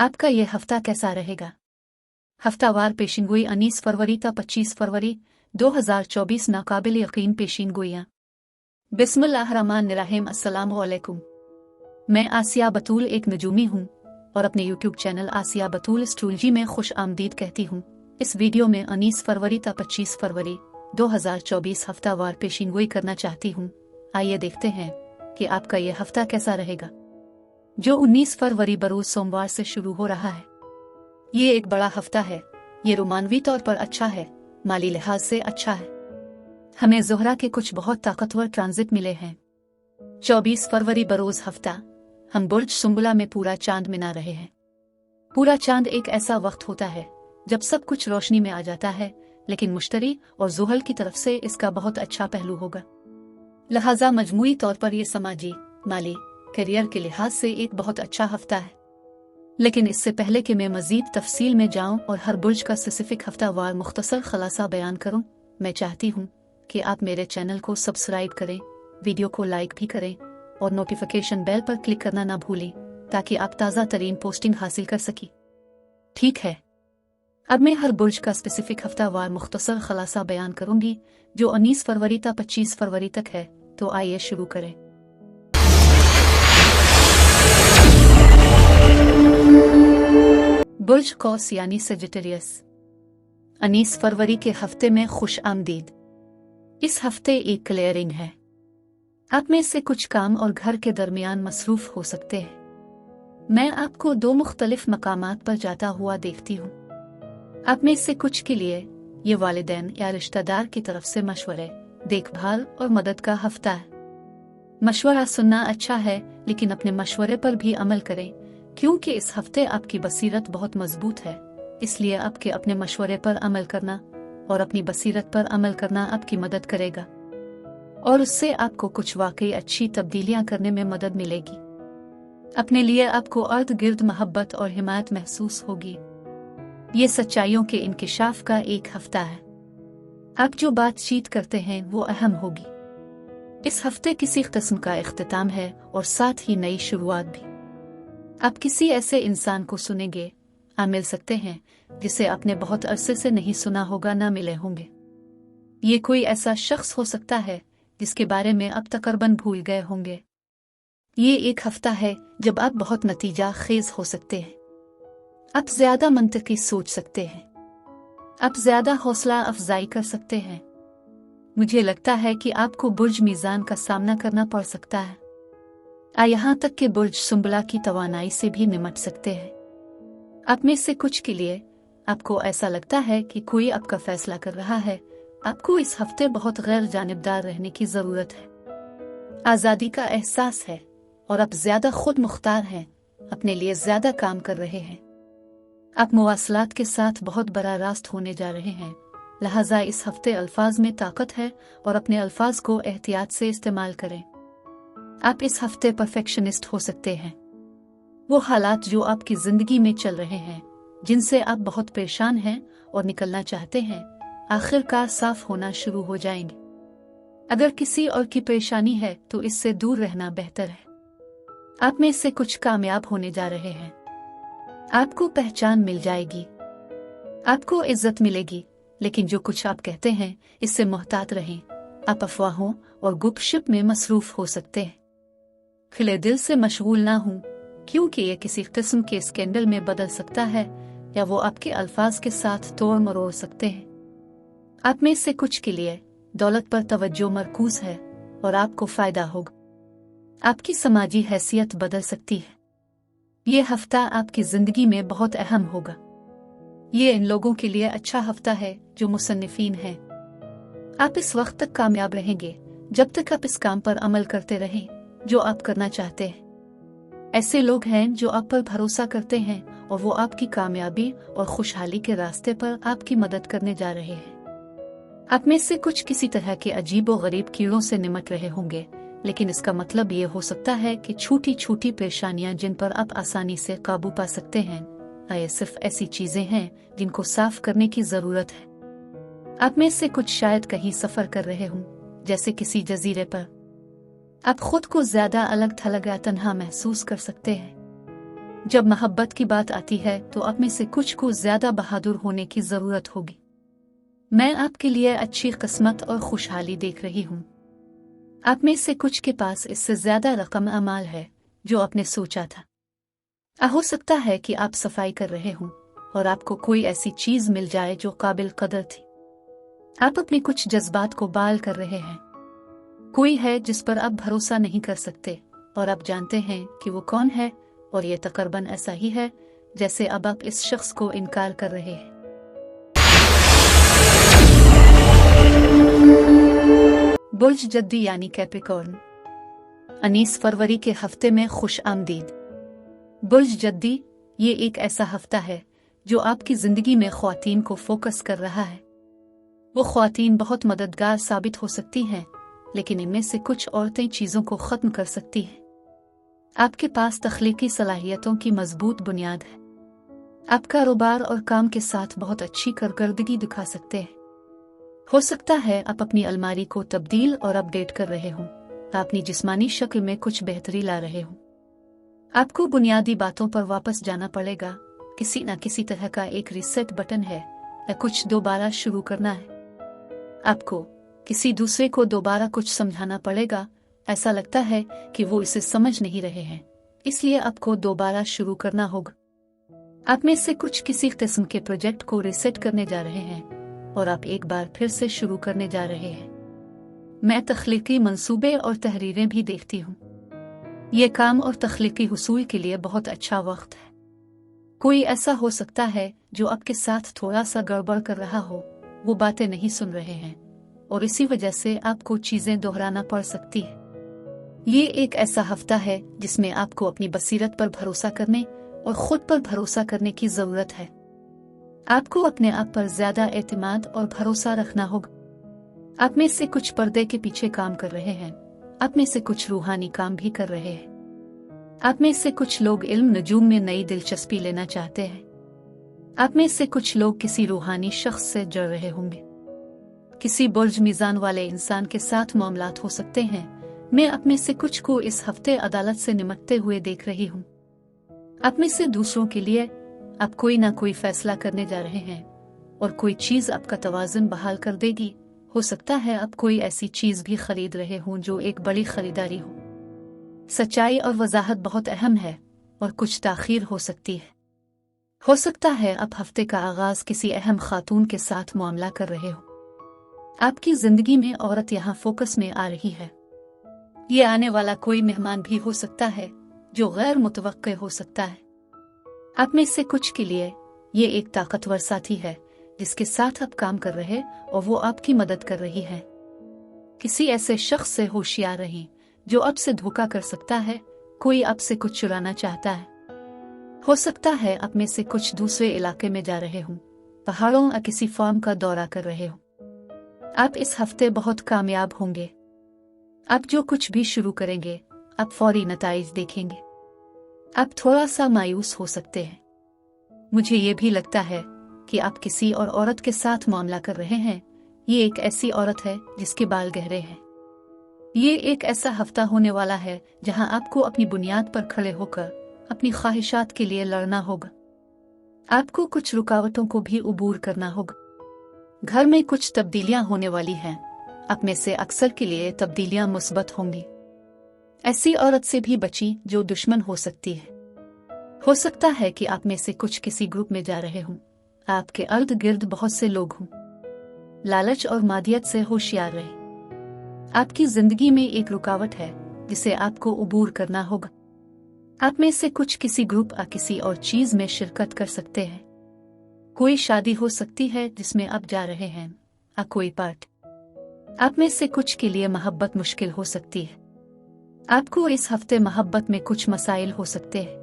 आपका ये हफ्ता कैसा रहेगा? हफ्तावार पेशिनगोई 19 फरवरी ta 25 फरवरी 2024 नाकाबिल यकीन पेशिनगोइयाँ। बिस्मिल्लाहिर्रहमानिर्रहीम। अस्सलाम वालेकुम। मैं आसिया बतूल एक नजूमी हूँ और अपने यूट्यूब चैनल आसिया बतूल एस्ट्रोलॉजी में खुश आमदीद कहती हूँ। इस वीडियो में 19 फरवरी ta 25 फरवरी 2024 हफ्तावार पेशिनगोई करना चाहती हूँ। आइए देखते हैं कि आपका ये हफ्ता कैसा रहेगा, जो 19 फरवरी बरोज सोमवार से शुरू हो रहा है। ये एक बड़ा हफ्ता है। ये रोमानवी तौर पर अच्छा है, माली लिहाज से अच्छा है। हमें ज़ोहरा के कुछ बहुत ताकतवर ट्रांजिट मिले हैं। 24 फरवरी बरोज हफ्ता हम बुर्ज सुंबुला में पूरा चांद मिना रहे हैं। पूरा चांद एक ऐसा वक्त होता है जब सब कुछ रोशनी में आ जाता है, लेकिन मुश्तरी और ज़ुहल की तरफ से इसका बहुत अच्छा पहलू होगा। लिहाजा मजमूई तौर पर यह समाजी, माली, करियर के लिहाज से एक बहुत अच्छा हफ्ता है। लेकिन इससे पहले कि मैं मजीद तफसील में जाऊं और हर बुर्ज का स्पेसिफिक हफ्तावार मुख्तसर खलासा बयान करूं, मैं चाहती हूं कि आप मेरे चैनल को सब्सक्राइब करें, वीडियो को लाइक भी करें और नोटिफिकेशन बेल पर क्लिक करना ना भूलें ताकि आप ताज़ा तरीन पोस्टिंग हासिल कर सकें। ठीक है, अब मैं हर बुर्ज का स्पेसिफिक हफ्तावार मुख्तसर खलासा बयान करूंगी, जो 19 फरवरी ta 25 फरवरी तक है। तो आइए शुरू करें। बुर्ज कौस यानी सेजिटेरियस। 19 फरवरी के हफ्ते में खुश आमदीद। इस हफ्ते एक क्लियरिंग है। आप में से कुछ काम और घर के दरमियान मसरूफ हो सकते हैं। मैं आपको दो मुख्तलिफ मकामात पर जाता हुआ देखती हूँ। आप में से कुछ के लिए ये वालिदैन या रिश्तेदार की तरफ से मशवरे, देखभाल और मदद का हफ्ता है। मशवरा सुनना अच्छा है, लेकिन अपने मशवरे पर भी अमल करें, क्योंकि इस हफ्ते आपकी बसीरत बहुत मजबूत है। इसलिए आपके अपने मशवरे पर अमल करना और अपनी बसीरत पर अमल करना आपकी मदद करेगा और उससे आपको कुछ वाकई अच्छी तब्दीलियां करने में मदद मिलेगी। अपने लिए आपको अर्द गिर्द मोहब्बत और हिमायत महसूस होगी। ये सच्चाइयों के इंकिशाफ का एक हफ्ता है। आप जो बातचीत करते हैं वो अहम होगी। इस हफ्ते किसी किस्म का इख्तिताम है और साथ ही नई शुरुआत भी। आप किसी ऐसे इंसान को सुनेंगे, मिल सकते हैं जिसे आपने बहुत अरसे से नहीं सुना होगा, ना मिले होंगे। ये कोई ऐसा शख्स हो सकता है जिसके बारे में अब तकरीबन भूल गए होंगे। ये एक हफ्ता है जब आप बहुत नतीजा खेज हो सकते हैं। आप ज्यादा मंतकी सोच सकते हैं। आप ज्यादा हौसला अफजाई कर सकते हैं। मुझे लगता है कि आपको बुर्ज मीज़ान का सामना करना पड़ सकता है। यहाँ तक कि बुर्ज सुंबला की तवानाई से भी निमट सकते हैं। आप में से कुछ के लिए आपको ऐसा लगता है कि कोई आपका फैसला कर रहा है। आपको इस हफ्ते बहुत गैर जानिबदार रहने की जरूरत है। आज़ादी का एहसास है और आप ज्यादा खुद मुख्तार हैं, अपने लिए ज्यादा काम कर रहे हैं। आप मुवासलात के साथ बहुत बड़ा रास्त होने जा रहे हैं। लिहाजा इस हफ्ते अल्फाज में ताकत है और अपने अल्फाज को एहतियात से इस्तेमाल करें। आप इस हफ्ते परफेक्शनिस्ट हो सकते हैं। वो हालात जो आपकी जिंदगी में चल रहे हैं, जिनसे आप बहुत परेशान हैं और निकलना चाहते हैं, आखिरकार साफ होना शुरू हो जाएंगे। अगर किसी और की परेशानी है तो इससे दूर रहना बेहतर है। आप में से कुछ कामयाब होने जा रहे हैं। आपको पहचान मिल जाएगी, आपको इज्जत मिलेगी, लेकिन जो कुछ आप कहते हैं इससे मोहतात रहें। आप अफवाहों और गुपशप में मसरूफ हो सकते हैं। खिले दिल से मशगूल ना हूं, क्योंकि ये किसी किस्म के स्कैंडल में बदल सकता है या वो आपके अल्फाज के साथ तोड़ मरोड़ सकते हैं। आप में से कुछ के लिए दौलत पर तवज्जो मरकूज है और आपको फायदा होगा। आपकी समाजी हैसियत बदल सकती है। ये हफ्ता आपकी जिंदगी में बहुत अहम होगा। ये इन लोगों के लिए अच्छा हफ्ता है जो मुसन्निफीन हैं। आप इस वक्त तक कामयाब रहेंगे जब तक आप इस काम पर अमल करते रहें जो आप करना चाहते हैं। ऐसे लोग हैं जो आप पर भरोसा करते हैं और वो आपकी कामयाबी और खुशहाली के रास्ते पर आपकी मदद करने जा रहे हैं। आप में से कुछ किसी तरह के अजीब और गरीब कीड़ों से निमट रहे होंगे, लेकिन इसका मतलब ये हो सकता है कि छोटी छोटी परेशानियां जिन पर आप आसानी से काबू पा सकते हैं, ये सिर्फ ऐसी चीजें हैं जिनको साफ करने की जरूरत है। आप में से कुछ शायद कहीं सफर कर रहे हों, जैसे किसी जजीरे पर। आप खुद को ज्यादा अलग थलग या तन्हा महसूस कर सकते हैं। जब मोहब्बत की बात आती है तो आप में से कुछ को ज्यादा बहादुर होने की जरूरत होगी। मैं आपके लिए अच्छी किस्मत और खुशहाली देख रही हूँ। आप में से कुछ के पास इससे ज्यादा रकम अमाल है जो आपने सोचा था। हो सकता है कि आप सफाई कर रहे हों और आपको कोई ऐसी चीज मिल जाए जो काबिल कदर थी। आप अपने कुछ जज्बात को बाल कर रहे हैं। कोई है जिस पर आप भरोसा नहीं कर सकते और आप जानते हैं कि वो कौन है, और ये तकरीबन ऐसा ही है जैसे अब आप इस शख्स को इनकार कर रहे हैं। बुर्ज जद्दी यानी कैप्रिकॉर्न। 19 फरवरी के हफ्ते में खुश आमदीद। बुर्ज जद्दी ये एक ऐसा हफ्ता है जो आपकी जिंदगी में ख्वातीन को फोकस कर रहा है। वो ख्वातीन बहुत मददगार साबित हो सकती हैं, लेकिन इनमें से कुछ औरतें चीजों को खत्म कर सकती हैं। आपके पास तख्लीकी सलाहियतों की मजबूत बुनियाद है। आप कारोबार और काम के साथ बहुत अच्छी कारकर्दगी दिखा सकते हैं। हो सकता है आप अपनी अलमारी को तब्दील और अपडेट कर रहे हों, अपनी जिस्मानी शक्ल में कुछ बेहतरी ला रहे हों। आपको बुनियादी बातों पर वापस जाना पड़ेगा। किसी न किसी तरह का एक रीसेट बटन है या कुछ दोबारा शुरू करना है। आपको किसी दूसरे को दोबारा कुछ समझाना पड़ेगा। ऐसा लगता है कि वो इसे समझ नहीं रहे हैं, इसलिए आपको दोबारा शुरू करना होगा। आप में से कुछ किसी किस्म के प्रोजेक्ट को रीसेट करने जा रहे हैं और आप एक बार फिर से शुरू करने जा रहे हैं। मैं तख्लीकी मंसूबे और तहरीरें भी देखती हूँ। ये काम और तख्लीकी हुसूल के लिए बहुत अच्छा वक्त है। कोई ऐसा हो सकता है जो आपके साथ थोड़ा सा गड़बड़ कर रहा हो, वो बातें नहीं सुन रहे हैं और इसी वजह से आपको चीजें दोहराना पड़ सकती है। ये एक ऐसा हफ्ता है जिसमें आपको अपनी बसीरत पर भरोसा करने और खुद पर भरोसा करने की जरूरत है। आपको अपने आप पर ज्यादा एतमाद और भरोसा रखना होगा। आप में से कुछ पर्दे के पीछे काम कर रहे हैं। आप में से कुछ रूहानी काम भी कर रहे हैं। आप में से कुछ लोग इल्म नजूम में नई दिलचस्पी लेना चाहते हैं। आप में से कुछ लोग किसी रूहानी शख्स से जुड़ रहे होंगे। किसी बुर्ज मीजान वाले इंसान के साथ मामलात हो सकते हैं। मैं आप में से कुछ को इस हफ्ते अदालत से निमटते हुए देख रही हूँ। आप में से दूसरों के लिए आप कोई ना कोई फैसला करने जा रहे हैं और कोई चीज आपका तवाज़ुन बहाल कर देगी। हो सकता है आप कोई ऐसी चीज भी खरीद रहे हों जो एक बड़ी खरीदारी हो। सच्चाई और वजाहत बहुत अहम है और कुछ ताखीर हो सकती है। हो सकता है आप हफ्ते का आगाज किसी अहम खातून के साथ मामला कर रहे हो। आपकी जिंदगी में औरत यहाँ फोकस में आ रही है। ये आने वाला कोई मेहमान भी हो सकता है जो गैर मुतवक्के हो सकता है। आप में से कुछ के लिए ये एक ताकतवर साथी है जिसके साथ आप काम कर रहे और वो आपकी मदद कर रही है। किसी ऐसे शख्स से होशियार रहें जो आपसे धोखा कर सकता है। कोई आपसे कुछ चुराना चाहता है। हो सकता है आप में से कुछ दूसरे इलाके में जा रहे हों, पहाड़ों या किसी फार्म का दौरा कर रहे हो। आप इस हफ्ते बहुत कामयाब होंगे। आप जो कुछ भी शुरू करेंगे आप फौरी नताइज देखेंगे। आप थोड़ा सा मायूस हो सकते हैं। मुझे ये भी लगता है कि आप किसी और औरत के साथ मामला कर रहे हैं। ये एक ऐसी औरत है जिसके बाल गहरे हैं। ये एक ऐसा हफ्ता होने वाला है जहां आपको अपनी बुनियाद पर खड़े होकर अपनी ख्वाहिशात के लिए लड़ना होगा। आपको कुछ रुकावटों को भी उबूर करना होगा। घर में कुछ तब्दीलियां होने वाली हैं। आप में से अक्सर के लिए तब्दीलियां मुस्बत होंगी। ऐसी औरत से भी बची जो दुश्मन हो सकती है। हो सकता है कि आप में से कुछ किसी ग्रुप में जा रहे हों। आपके अर्द गिर्द बहुत से लोग हों। लालच और मादियत से होशियार रहे। आपकी जिंदगी में एक रुकावट है जिसे आपको उबूर करना होगा। आप में से कुछ किसी ग्रुप या किसी और चीज में शिरकत कर सकते हैं। कोई शादी हो सकती है जिसमें आप जा रहे हैं या कोई पार्ट। आप में से कुछ के लिए मोहब्बत मुश्किल हो सकती है। आपको इस हफ्ते मोहब्बत में कुछ मसाइल हो सकते हैं।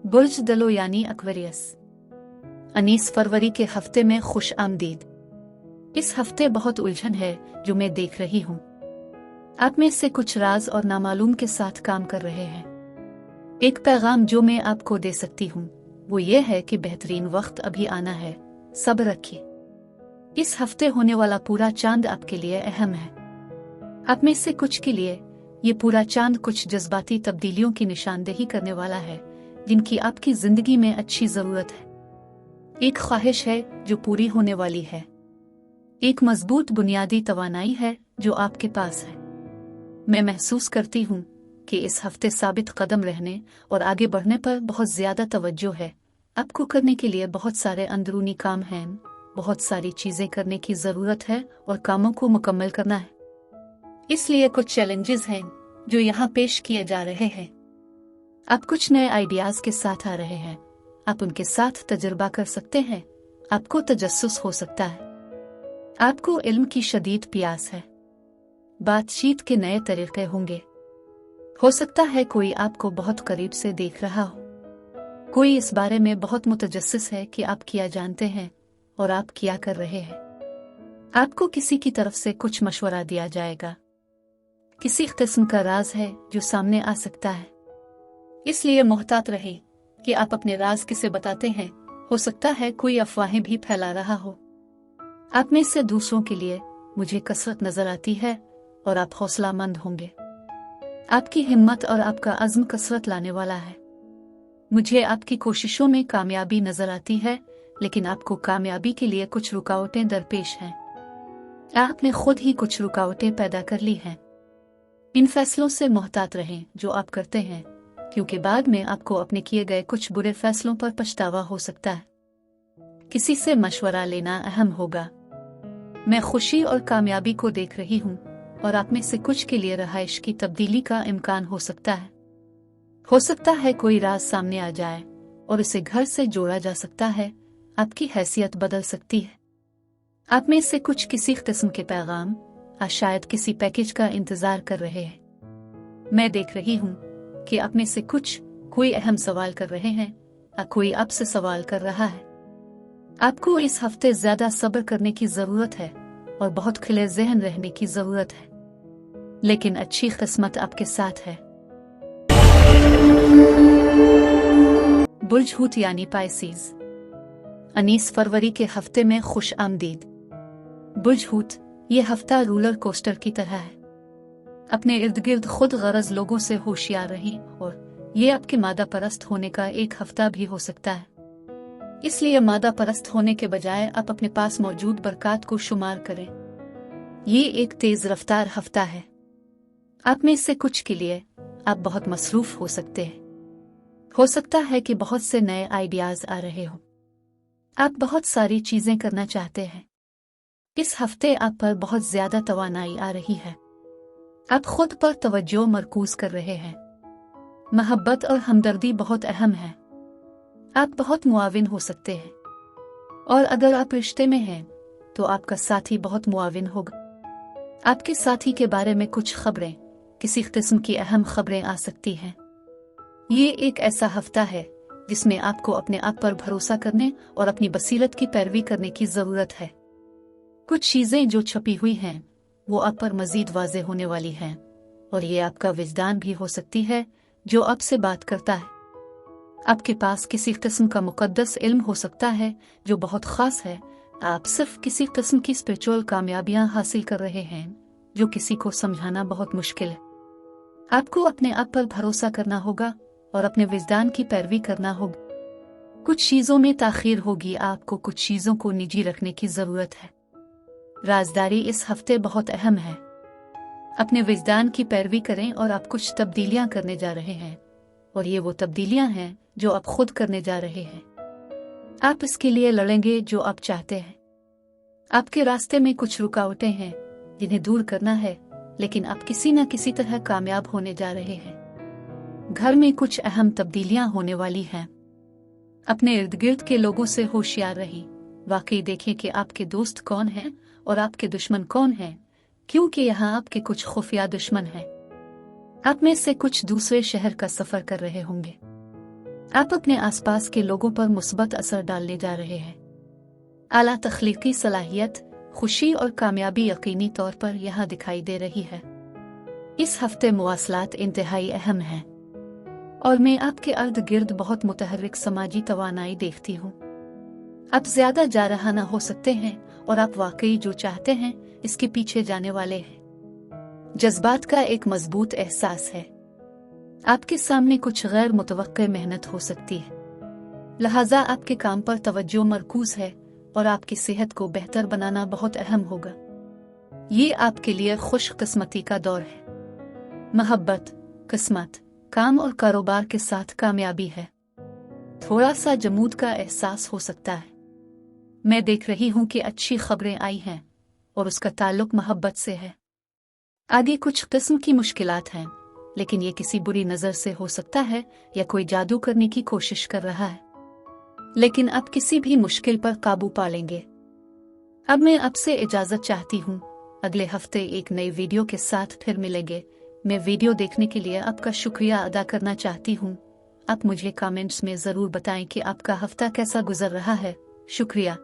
बुर्ज दलो यानी एक्वेरियस। 19 फरवरी के हफ्ते में खुश आमदीद। इस हफ्ते बहुत उलझन है जो मैं देख रही हूँ। आप में से कुछ राज और नामालूम के साथ काम कर रहे हैं। एक पैगाम जो मैं आपको दे सकती हूँ वो ये है कि बेहतरीन वक्त अभी आना है। सब्र रखिए। इस हफ्ते होने वाला पूरा चांद आपके लिए अहम है। आप में से कुछ के लिए ये पूरा चांद कुछ जज्बाती तब्दीलियों की निशानदेही करने वाला है जिनकी आपकी जिंदगी में अच्छी जरूरत है। एक ख्वाहिश है जो पूरी होने वाली है। एक मजबूत बुनियादी तवानाई है जो आपके पास है। मैं महसूस करती हूँ कि इस हफ्ते साबित कदम रहने और आगे बढ़ने पर बहुत ज्यादा तवज्जो है। आपको करने के लिए बहुत सारे अंदरूनी काम हैं, बहुत सारी चीजें करने की जरूरत है और कामों को मुकम्मल करना है। इसलिए कुछ चैलेंजेस हैं जो यहाँ पेश किए जा रहे हैं। आप कुछ नए आइडियाज के साथ आ रहे हैं। आप उनके साथ तजुर्बा कर सकते हैं। आपको तजस्सुस हो सकता है। आपको इल्म की शदीद प्यास है। बातचीत के नए तरीके होंगे। हो सकता है कोई आपको बहुत करीब से देख रहा हो। कोई इस बारे में बहुत मुतजस्सिस है कि आप क्या जानते हैं और आप क्या कर रहे हैं। आपको किसी की तरफ से कुछ मशवरा दिया जाएगा। किसी किस्म का राज है जो सामने आ सकता है। इसलिए मोहतात रहें कि आप अपने राज किसे बताते हैं। हो सकता है कोई अफवाहें भी फैला रहा हो। आप में से दूसरों के लिए मुझे कसरत नजर आती है और आप हौसलामंद होंगे। आपकी हिम्मत और आपका अज़्म कसरत लाने वाला है। मुझे आपकी कोशिशों में कामयाबी नजर आती है, लेकिन आपको कामयाबी के लिए कुछ रुकावटें दरपेश हैं। आपने खुद ही कुछ रुकावटें पैदा कर ली हैं। इन फैसलों से मोहतात रहें जो आप करते हैं, क्योंकि बाद में आपको अपने किए गए कुछ बुरे फैसलों पर पछतावा हो सकता है। किसी से मशवरा लेना अहम होगा। मैं खुशी और कामयाबी को देख रही हूँ और आप में से कुछ के लिए रहाइश की तब्दीली का इम्कान हो सकता है। हो सकता है कोई राज सामने आ जाए और इसे घर से जोड़ा जा सकता है। आपकी हैसियत बदल सकती है। आप में से कुछ किसी किस्म के पैगाम या शायद किसी पैकेज का इंतजार कर रहे हैं। मैं देख रही हूँ कि आप में से कुछ कोई अहम सवाल कर रहे हैं या कोई आपसे सवाल कर रहा है। आपको इस हफ्ते ज्यादा सब्र करने की जरूरत है और बहुत खुले ज़हन रहने की जरूरत है, लेकिन अच्छी किस्मत आपके साथ है। बुर्ज हूत यानी पाइसीज। 19 फरवरी के हफ्ते में खुश आमदीद। बुर्ज हूत ये हफ्ता रोलर कोस्टर की तरह है। अपने इर्द गिर्द खुद गरज लोगों से होशियार रहें और ये आपके मादा परस्त होने का एक हफ्ता भी हो सकता है। इसलिए मादा परस्त होने के बजाय आप अपने पास मौजूद बरकत को शुमार करें। ये एक तेज रफ्तार हफ्ता है। आप में से कुछ के लिए आप बहुत मसरूफ हो सकते हैं। हो सकता है कि बहुत से नए आइडियाज आ रहे हो। आप बहुत सारी चीजें करना चाहते हैं। इस हफ्ते आप पर बहुत ज्यादा तवानाई आ रही है। आप खुद पर तवज्जो मरकूज कर रहे हैं। मोहब्बत और हमदर्दी बहुत अहम है। आप बहुत मुआविन हो सकते हैं, और अगर आप रिश्ते में हैं तो आपका साथी बहुत मुआविन होगा। आपके साथी के बारे में कुछ खबरें, किसी किस्म की अहम खबरें आ सकती हैं। ये एक ऐसा हफ्ता है जिसमें आपको अपने आप पर भरोसा करने और अपनी बसीरत की पैरवी करने की जरूरत है। कुछ चीजें जो छपी हुई हैं वो आप पर मजीद वाज़ेह होने वाली हैं, और ये आपका विजदान भी हो सकती है जो आपसे बात करता है। आपके पास किसी किस्म का मुकद्दस इल्म हो सकता है जो बहुत खास है। आप सिर्फ किसी किस्म की स्पिरिचुअल कामयाबियां हासिल कर रहे हैं जो किसी को समझाना बहुत मुश्किल है। आपको अपने आप पर भरोसा करना होगा और अपने विजदान की पैरवी करना होगा। कुछ चीजों में ताखीर होगी। आपको कुछ चीजों को निजी रखने की जरूरत है। राजदारी इस हफ्ते बहुत अहम है। अपने विजदान की पैरवी करें और आप कुछ तब्दीलियां करने जा रहे हैं, और ये वो तब्दीलियां हैं जो आप खुद करने जा रहे हैं। आप इसके लिए लड़ेंगे जो आप चाहते हैं। आपके रास्ते में कुछ रुकावटें हैं जिन्हें दूर करना है, लेकिन आप किसी न किसी तरह कामयाब होने जा रहे हैं। घर में कुछ अहम तब्दीलियां होने वाली हैं। अपने इर्द गिर्द के लोगों से होशियार रहें। वाकई देखें कि आपके दोस्त कौन हैं और आपके दुश्मन कौन हैं, क्योंकि यहाँ आपके कुछ खुफिया दुश्मन हैं। आप में से कुछ दूसरे शहर का सफर कर रहे होंगे। आप अपने आसपास के लोगों पर मुस्बत असर डालने जा रहे हैं। आला तख्लीकी सलाहियत, खुशी और कामयाबी यकीनी तौर पर यहाँ दिखाई दे रही है। इस हफ्ते मुवासलात इंतहाई अहम हैं, और मैं आपके अर्द गिर्द बहुत मुतहर्रिक समाजी तवानाई देखती हूँ। आप ज्यादा जा रहा ना हो सकते हैं, और आप वाकई जो चाहते हैं इसके पीछे जाने वाले हैं। जज्बात का एक मजबूत एहसास है। आपके सामने कुछ गैर मुतवक्के मेहनत हो सकती है, लिहाजा आपके काम पर तवज्जो मरकूज है और आपकी सेहत को बेहतर बनाना बहुत अहम होगा। ये आपके लिए खुशकिस्मती का दौर है। मोहब्बत, किस्मत, काम और कारोबार के साथ कामयाबी है। थोड़ा सा जमूद का एहसास हो सकता है। मैं देख रही हूँ कि अच्छी खबरें आई हैं और उसका ताल्लुक मोहब्बत से है। आगे कुछ किस्म की मुश्किलात हैं, लेकिन ये किसी बुरी नज़र से हो सकता है या कोई जादू करने की कोशिश कर रहा है, लेकिन आप किसी भी मुश्किल पर काबू पा लेंगे। अब मैं आपसे इजाज़त चाहती हूँ। अगले हफ्ते एक नई वीडियो के साथ फिर मिलेंगे। मैं वीडियो देखने के लिए आपका शुक्रिया अदा करना चाहती हूँ। आप मुझे कमेंट्स में ज़रूर बताएं कि आपका हफ्ता कैसा गुजर रहा है। शुक्रिया।